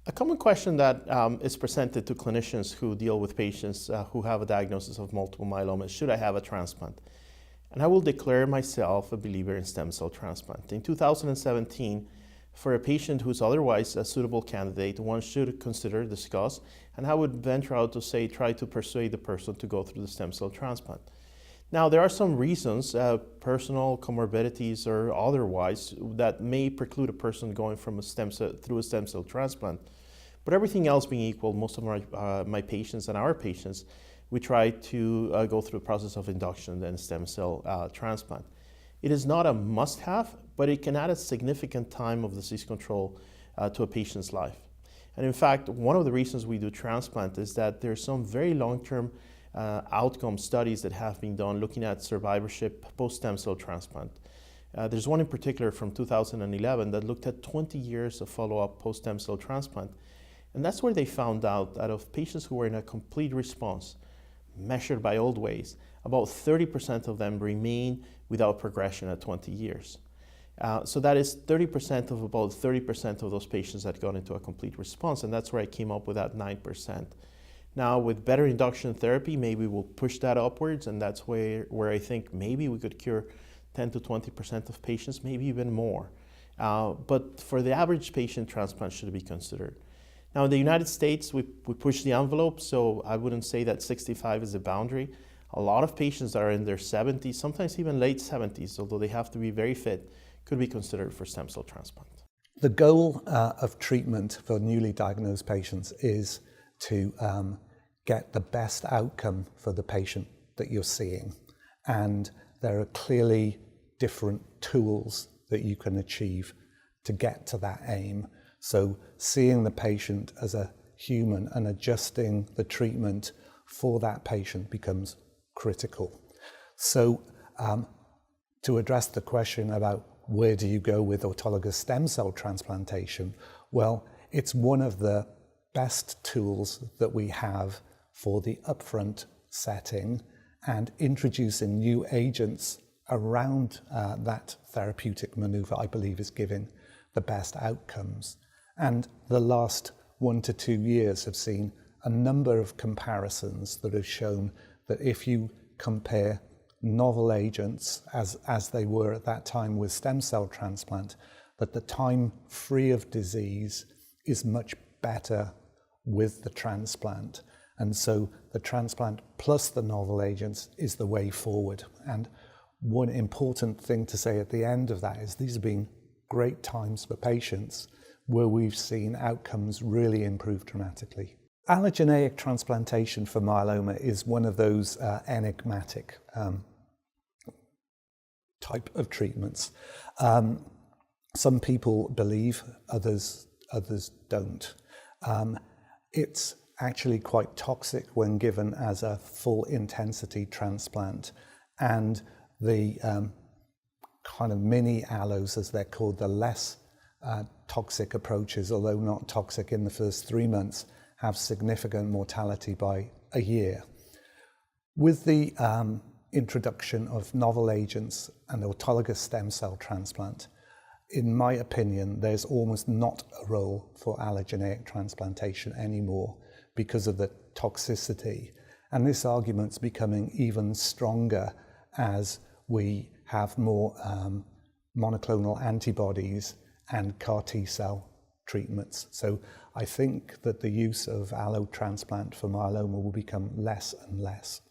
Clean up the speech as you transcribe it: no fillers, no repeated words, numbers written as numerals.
A common question that is presented to clinicians who deal with patients who have a diagnosis of multiple myeloma is, should I have a transplant? And I will declare myself a believer in stem cell transplant. In 2017, for a patient who's otherwise a suitable candidate, one should consider, discuss, and I would venture out to say, try to persuade the person to go through the stem cell transplant. Now, there are some reasons, personal comorbidities or otherwise, that may preclude a person going from through a stem cell transplant. But everything else being equal, most of my patients and our patients, we try to go through the process of induction and stem cell transplant. It is not a must-have, but it can add a significant time of disease control to a patient's life. And in fact, one of the reasons we do transplant is that there's some very long-term outcome studies that have been done looking at survivorship post-stem cell transplant. There's one in particular from 2011 that looked at 20 years of follow-up post-stem cell transplant. And that's where they found out that of patients who were in a complete response, measured by old ways, about 30% of them remain without progression at 20 years. So that is 30% of about 30% of those patients that got into a complete response, and that's where I came up with that 9%. Now, with better induction therapy, maybe we'll push that upwards, and that's where I think maybe we could cure 10 to 20% of patients, maybe even more. But for the average patient, transplant should be considered. Now, in the United States, we push the envelope, so I wouldn't say that 65 is the boundary. A lot of patients that are in their 70s, sometimes even late 70s, although they have to be very fit, could be considered for stem cell transplant. The goal of treatment for newly diagnosed patients is to get the best outcome for the patient that you're seeing. And there are clearly different tools that you can achieve to get to that aim. So seeing the patient as a human and adjusting the treatment for that patient becomes critical. So to address the question about where do you go with autologous stem cell transplantation, well, it's one of the best tools that we have for the upfront setting, and introducing new agents around that therapeutic maneuver, I believe, is giving the best outcomes. And the last 1 to 2 years have seen a number of comparisons that have shown that if you compare novel agents as they were at that time with stem cell transplant, that the time free of disease is much better with the transplant. And so the transplant plus the novel agents is the way forward. And one important thing to say at the end of that is these have been great times for patients where we've seen outcomes really improve dramatically. Allogeneic transplantation for myeloma is one of those enigmatic type of treatments. Some people believe, others don't. It's actually quite toxic when given as a full intensity transplant, and the kind of mini allos, as they're called, the less toxic approaches, although not toxic in the first 3 months, have significant mortality by a year. With the introduction of novel agents and autologous stem cell transplant, in my opinion, there's almost not a role for allogeneic transplantation anymore because of the toxicity. And this argument's becoming even stronger as we have more monoclonal antibodies and CAR T-cell treatments. So I think that the use of allo transplant for myeloma will become less and less.